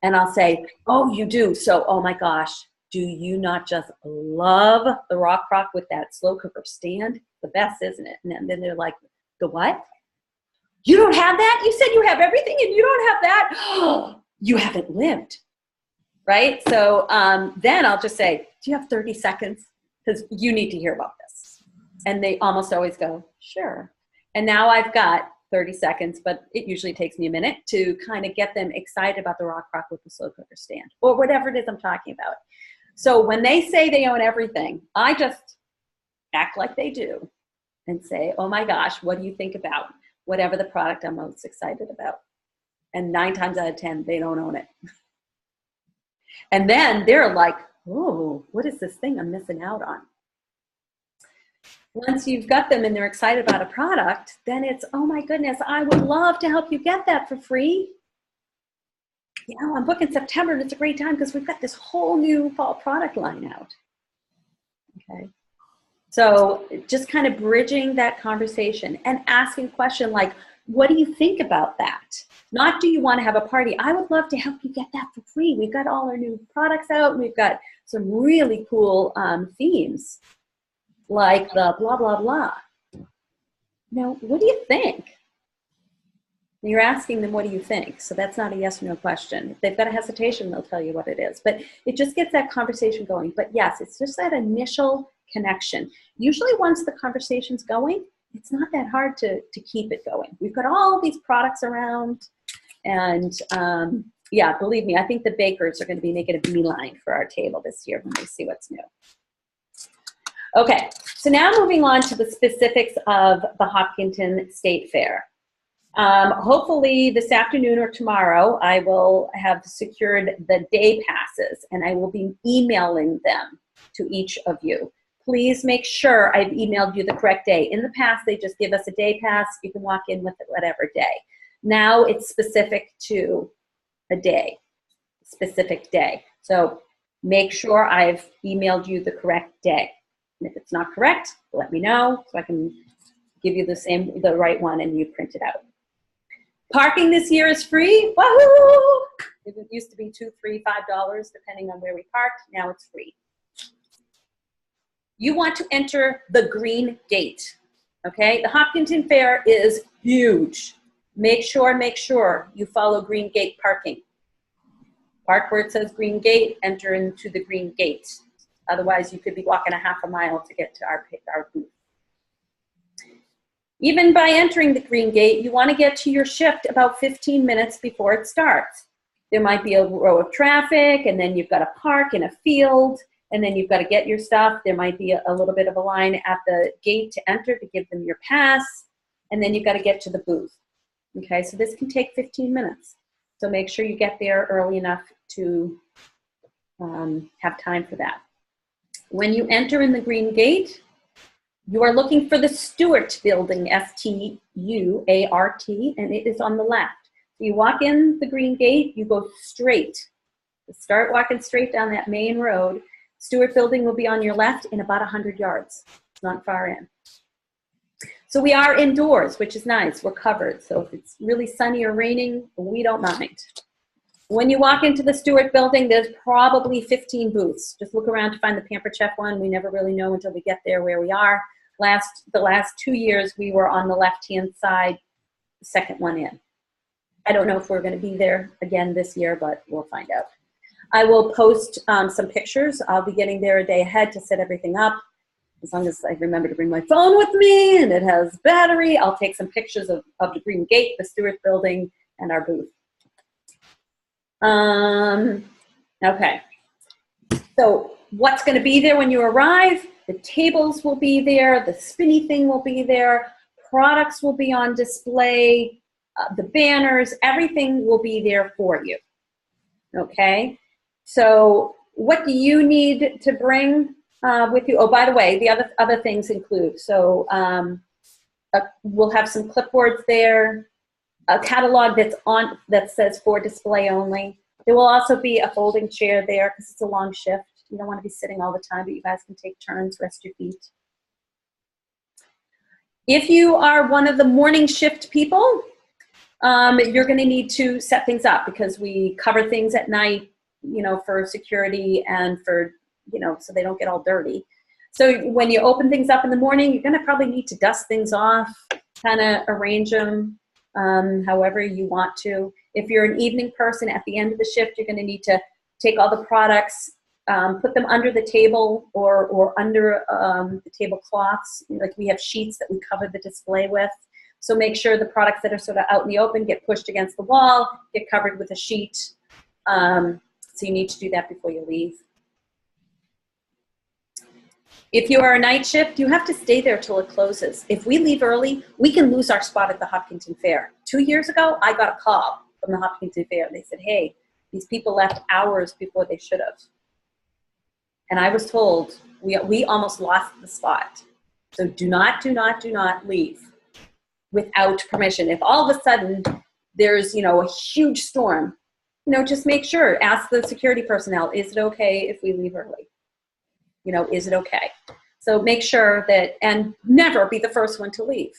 And I'll say, oh, you do. So, oh my gosh, do you not just love the Rock Rock with that slow cooker stand? The best, isn't it? And then they're like, the what? You don't have that? You said you have everything and you don't have that? Oh, you haven't lived, right? So then I'll just say, do you have 30 seconds? Because you need to hear about this. And they almost always go, sure. And now I've got 30 seconds, but it usually takes me a minute to kind of get them excited about the Rock Rock with the slow cooker stand, or whatever it is I'm talking about. So when they say they own everything, I just act like they do and say, oh my gosh, what do you think about whatever the product I'm most excited about? And 9 times out of 10, they don't own it. And then they're like, oh, what is this thing I'm missing out on? Once you've got them and they're excited about a product, then it's, oh my goodness, I would love to help you get that for free. You know, I'm booking September and it's a great time because we've got this whole new fall product line out. Okay. So just kind of bridging that conversation and asking a question like, what do you think about that? Not, do you want to have a party? I would love to help you get that for free. We've got all our new products out and we've got some really cool themes, like the blah, blah, blah. Now, what do you think? And you're asking them, what do you think? So that's not a yes or no question. If they've got a hesitation, they'll tell you what it is. But it just gets that conversation going. But yes, it's just that initial connection. Usually once the conversation's going, it's not that hard to keep it going. We've got all these products around. And yeah, believe me, I think the bakers are going to be making a beeline for our table this year when they see what's new. Okay, so now moving on to the specifics of the Hopkinton State Fair. Hopefully this afternoon or tomorrow, I will have secured the day passes and I will be emailing them to each of you. Please make sure I've emailed you the correct day. In the past, they just give us a day pass. You can walk in with it whatever day. Now it's specific to a day, specific day. So make sure I've emailed you the correct day. And if it's not correct, let me know so I can give you the right one and you print it out. Parking this year is free. Wahoo! It used to be $2, $3, $5 depending on where we parked. Now it's free. You want to enter the green gate. Okay, the Hopkinton Fair is huge. Make sure you follow green gate parking. Park where it says green gate, enter into the green gate. Otherwise, you could be walking a half a mile to get to our booth. Even by entering the green gate, you want to get to your shift about 15 minutes before it starts. There might be a row of traffic, and then you've got to park in a field, and then you've got to get your stuff. There might be a little bit of a line at the gate to enter to give them your pass, and then you've got to get to the booth. Okay, so this can take 15 minutes. So make sure you get there early enough to have time for that. When you enter in the green gate, you are looking for the Stuart Building, S-T-U-A-R-T, and it is on the left. So you walk in the green gate, you go straight. Start walking straight down that main road. Stuart Building will be on your left in about 100 yards. It's not far in. So we are indoors, which is nice. We're covered. So if it's really sunny or raining, we don't mind. When you walk into the Stuart Building, there's probably 15 booths. Just look around to find the Pampered Chef one. We never really know until we get there where we are. The last 2 years, we were on the left-hand side, the second one in. I don't know if we're going to be there again this year, but we'll find out. I will post some pictures. I'll be getting there a day ahead to set everything up. As long as I remember to bring my phone with me and it has battery, I'll take some pictures of the green gate, the Stuart Building, and our booth. Okay. So what's going to be there when you arrive? The tables will be there. The spinny thing will be there. Products will be on display. The banners, everything will be there for you. Okay. So what do you need to bring with you? Oh, by the way, the other things include, so we'll have some clipboards there, a catalog that says for display only. There will also be a folding chair there because it's a long shift. You don't want to be sitting all the time, but you guys can take turns, rest your feet. If you are one of the morning shift people, you're going to need to set things up because we cover things at night, you know, for security and for, you know, so they don't get all dirty. So when you open things up in the morning, you're going to probably need to dust things off, kind of arrange them however you want to. If you're an evening person, at the end of the shift, you're going to need to take all the products, put them under the table or under the tablecloths. Like we have sheets that we cover the display with. So make sure the products that are sort of out in the open get pushed against the wall, get covered with a sheet. So you need to do that before you leave. If you are a night shift, you have to stay there till it closes. If we leave early, we can lose our spot at the Hopkinton Fair. 2 years ago, I got a call from the Hopkinton Fair. They said, hey, these people left hours before they should have. And I was told we almost lost the spot. So do not leave without permission. If all of a sudden there's, you know, a huge storm, you know, just make sure, ask the security personnel, is it okay if we leave early? You know, is it okay? So make sure that, and never be the first one to leave.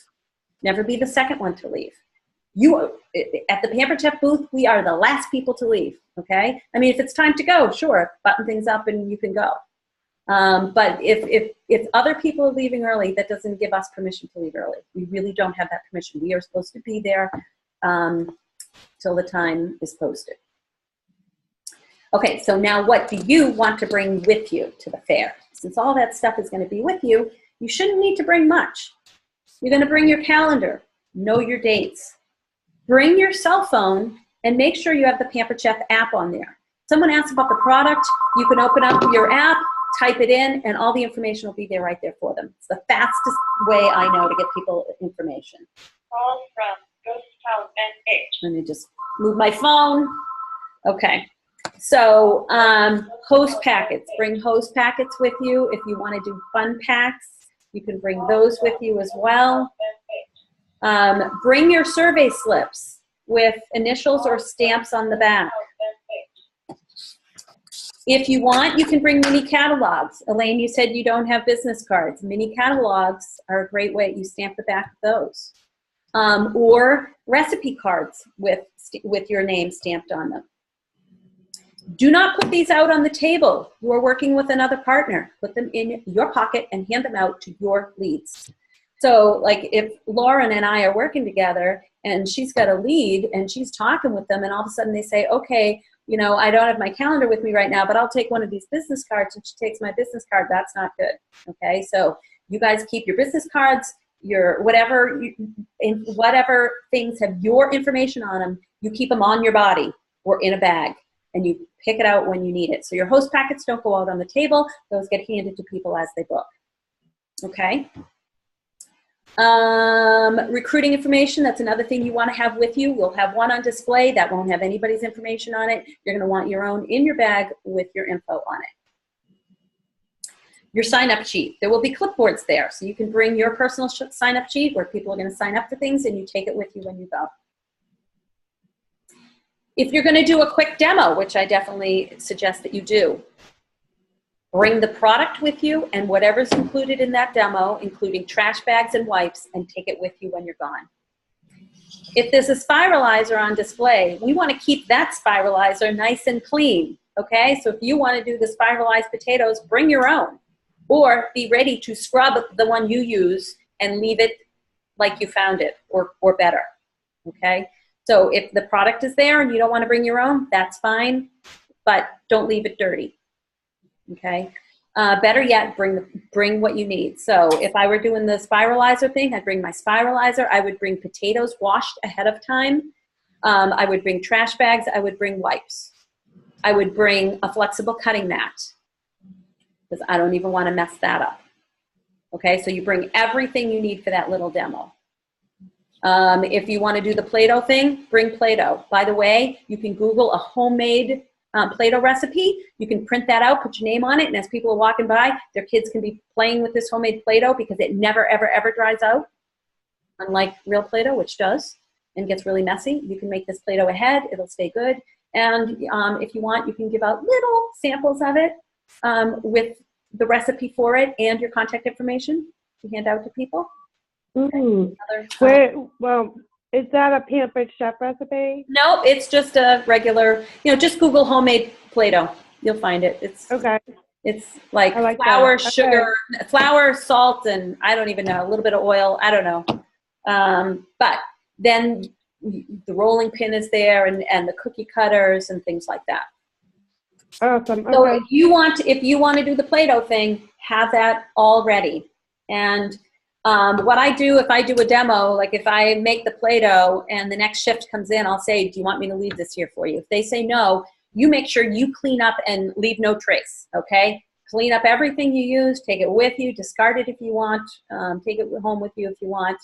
Never be the second one to leave. You, at the Pampered Chef booth, we are the last people to leave, okay? I mean, if it's time to go, sure, button things up and you can go. But if other people are leaving early, that doesn't give us permission to leave early. We really don't have that permission. We are supposed to be there till the time is posted. Okay, so now what do you want to bring with you to the fair? Since all that stuff is going to be with you, you shouldn't need to bring much. You're going to bring your calendar, know your dates. Bring your cell phone and make sure you have the Pampered Chef app on there. Someone asks about the product, you can open up your app, type it in, and all the information will be there right there for them. It's the fastest way I know to get people information. Call from Ghost Town NH. Let me just move my phone. Okay. So host packets. Bring host packets with you. If you want to do fun packs, you can bring those with you as well. Bring your survey slips with initials or stamps on the back. If you want, you can bring mini catalogs. Elaine, you said you don't have business cards. Mini catalogs are a great way. You stamp the back of those. Or recipe cards with your name stamped on them. Do not put these out on the table. You are working with another partner. Put them in your pocket and hand them out to your leads. So like if Lauren and I are working together and she's got a lead and she's talking with them and all of a sudden they say, okay, you know, I don't have my calendar with me right now, but I'll take one of these business cards, and she takes my business card. That's not good. Okay, so you guys keep your business cards, your whatever things have your information on them, you keep them on your body or in a bag, and you pick it out when you need it. So your host packets don't go out on the table. Those get handed to people as they book. Okay. Recruiting information, that's another thing you want to have with you. We'll have one on display that won't have anybody's information on it. You're going to want your own in your bag with your info on it. Your sign-up sheet. There will be clipboards there, so you can bring your personal sign-up sheet where people are going to sign up for things and you take it with you when you go. If you're going to do a quick demo, which I definitely suggest that you do, bring the product with you and whatever's included in that demo, including trash bags and wipes, and take it with you when you're gone. If there's a spiralizer on display, we want to keep that spiralizer nice and clean, okay? So if you want to do the spiralized potatoes, bring your own. Or be ready to scrub the one you use and leave it like you found it, or better, okay? So if the product is there and you don't want to bring your own, that's fine, but don't leave it dirty. Okay. Better yet, bring what you need. So if I were doing the spiralizer thing, I'd bring my spiralizer. I would bring potatoes washed ahead of time. I would bring trash bags. I would bring wipes. I would bring a flexible cutting mat because I don't even want to mess that up. Okay, so you bring everything you need for that little demo. If you want to do the Play-Doh thing, bring Play-Doh. By the way, you can Google a homemade Play-Doh recipe. You can print that out, put your name on it, and as people are walking by, their kids can be playing with this homemade Play-Doh because it never, ever, ever dries out, unlike real Play-Doh, which does and gets really messy. You can make this Play-Doh ahead. It'll stay good. And if you want, you can give out little samples of it with the recipe for it and your contact information to hand out to people. Mm. Well, is that a Pampered Chef recipe? No, it's just a regular, just Google homemade Play-Doh. You'll find it. It's Okay. It's like, I like flour, that. sugar, flour, salt, and I don't even know, a little bit of oil. I don't know. But then the rolling pin is there and the cookie cutters and things like that. Awesome. So Okay. if you want to do the Play-Doh thing, have that all ready. And what I do if I do a demo, like if I make the Play-Doh and the next shift comes in, I'll say, do you want me to leave this here for you? If they say no, you make sure you clean up and leave no trace, okay? Clean up everything you use, take it with you, discard it if you want, take it home with you if you want.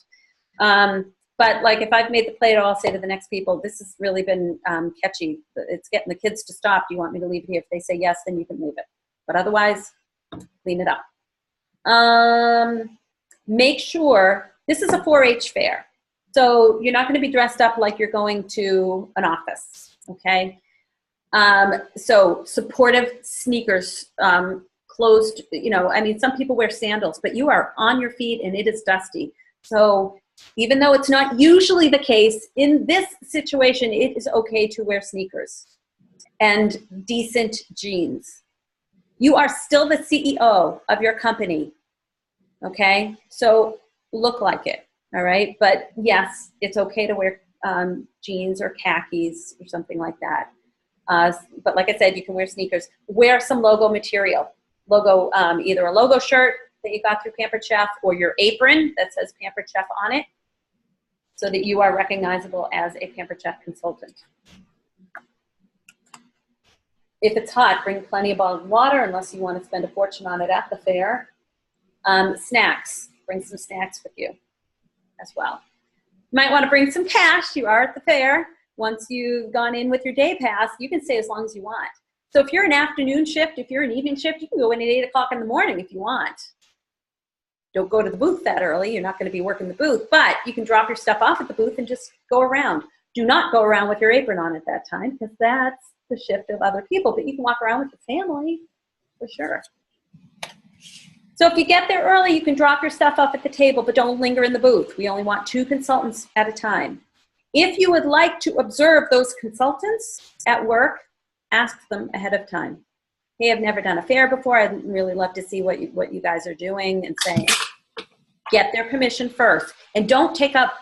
But like if I've made the Play-Doh, I'll say to the next people, this has really been catchy. It's getting the kids to stop. Do you want me to leave it here? If they say yes, then you can leave it. But otherwise, clean it up. Make sure, this is a 4-H fair. So you're not going to be dressed up like you're going to an office, okay? So supportive sneakers, closed, I mean, some people wear sandals, but you are on your feet and it is dusty. So even though it's not usually the case, in this situation, it is okay to wear sneakers and decent jeans. You are still the CEO of your company, okay? So look like it, all right? But yes, it's okay to wear jeans or khakis or something like that. But like I said, you can wear sneakers. Wear some logo material. Either a logo shirt that you got through Pampered Chef or your apron that says Pampered Chef on it so that you are recognizable as a Pampered Chef consultant. If it's hot, bring plenty of bottled water unless you want to spend a fortune on it at the fair. Snacks. Bring some snacks with you as well. You might want to bring some cash. You are at the fair. Once you've gone in with your day pass, you can stay as long as you want. So if you're an afternoon shift, if you're an evening shift, you can go in at 8 o'clock in the morning if you want. Don't go to the booth that early. You're not going to be working the booth, but you can drop your stuff off at the booth and just go around. Do not go around with your apron on at that time because that's the shift of other people, but you can walk around with your family for sure. So if you get there early, you can drop your stuff off at the table, but don't linger in the booth. We only want 2 consultants at a time. If you would like to observe those consultants at work, ask them ahead of time. Hey, I've never done a fair before. I'd really love to see what you guys are doing and saying. Get their permission first. And don't take up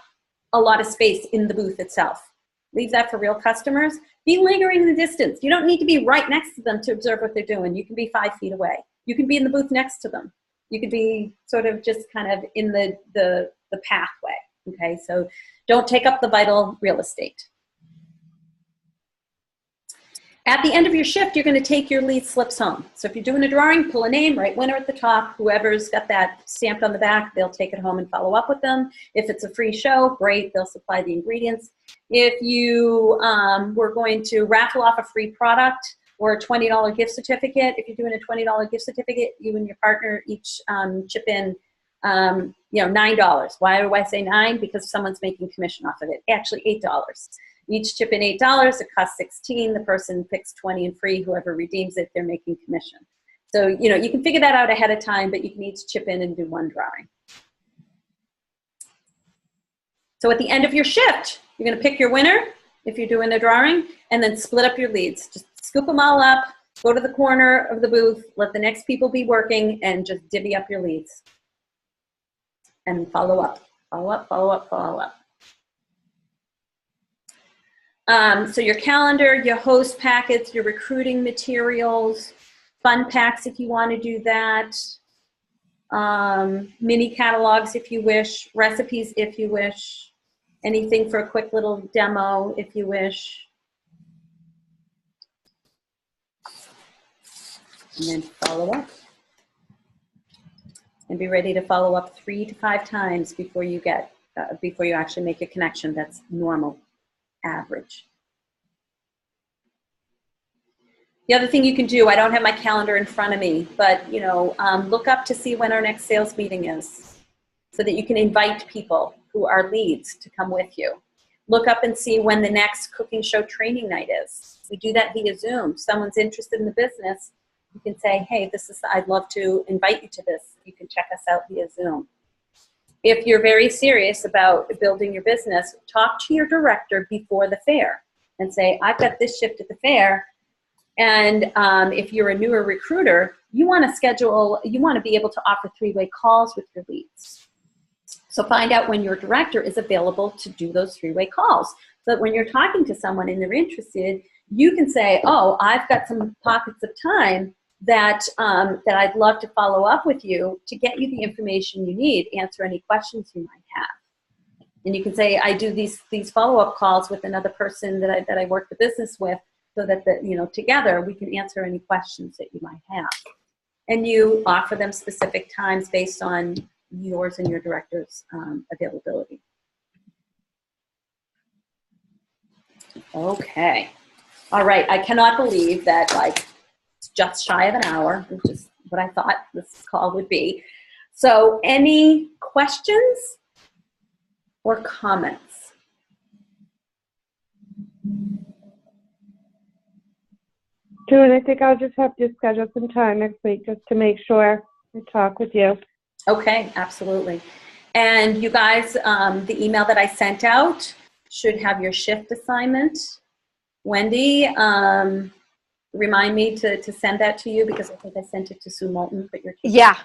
a lot of space in the booth itself. Leave that for real customers. Be lingering in the distance. You don't need to be right next to them to observe what they're doing. You can be 5 feet away. You can be in the booth next to them. You could be sort of just kind of in the pathway. Okay, so don't take up the vital real estate. At the end of your shift, you're going to take your lead slips home. So if you're doing a drawing, pull a name, write winner at the top. Whoever's got that stamped on the back, they'll take it home and follow up with them. If it's a free show, great, they'll supply the ingredients. If you were going to raffle off a free product or a $20 gift certificate, if you're doing a $20 gift certificate, you and your partner each chip in $9. Why do I say 9? Because someone's making commission off of it. Actually, $8. Each chip in $8. It costs $16. The person picks 20 and free. Whoever redeems it, they're making commission. So you can figure that out ahead of time, but you can each chip in and do 1 drawing. So at the end of your shift, you're going to pick your winner if you're doing a drawing, and then split up your leads. Just scoop them all up. Go to the corner of the booth. Let the next people be working, and just divvy up your leads. And follow up, follow up, follow up, follow up. So your calendar, your host packets, your recruiting materials, fun packs if you want to do that, mini catalogs if you wish, recipes if you wish, Anything for a quick little demo if you wish. And then follow up. And be ready to follow up 3 to 5 times before you actually make a connection. That's normal, average. The other thing you can do, I don't have my calendar in front of me, but look up to see when our next sales meeting is so that you can invite people who are leads to come with you. Look up and see when the next cooking show training night is. We do that via Zoom. Someone's interested in the business, you can say, hey, I'd love to invite you to this. You can check us out via Zoom. If you're very serious about building your business, talk to your director before the fair and say, I've got this shift at the fair. And if you're a newer recruiter, you want to be able to offer 3-way calls with your leads. So find out when your director is available to do those 3-way calls. So that when you're talking to someone and they're interested, you can say, oh, I've got some pockets of time that I'd love to follow up with you to get you the information you need, answer any questions you might have. And you can say, I do these follow-up calls with another person that I work the business with, so that together we can answer any questions that you might have. And you offer them specific times based on yours and your director's availability. Okay. All right. I cannot believe that it's just shy of an hour, which is what I thought this call would be. So any questions or comments? June, I think I'll just have to schedule some time next week just to make sure I talk with you. Okay, absolutely. And you guys, the email that I sent out should have your shift assignment. Wendy, remind me to send that to you because I think I sent it to Sue Moulton. Yeah.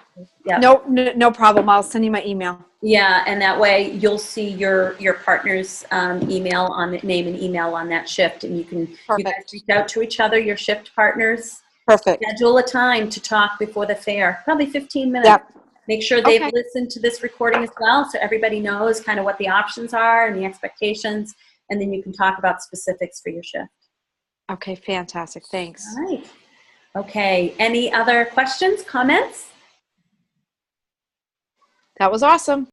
Yeah. No problem. I'll send you my email. Yeah, and that way you'll see your partner's email on name and email on that shift, and you guys reach out to each other, your shift partners. Perfect. Schedule a time to talk before the fair, probably 15 minutes. Yep. Make sure they've listened to this recording as well, so everybody knows kind of what the options are and the expectations, and then you can talk about specifics for your shift. Okay, fantastic. Thanks. All right. Okay, any other questions, comments? That was awesome.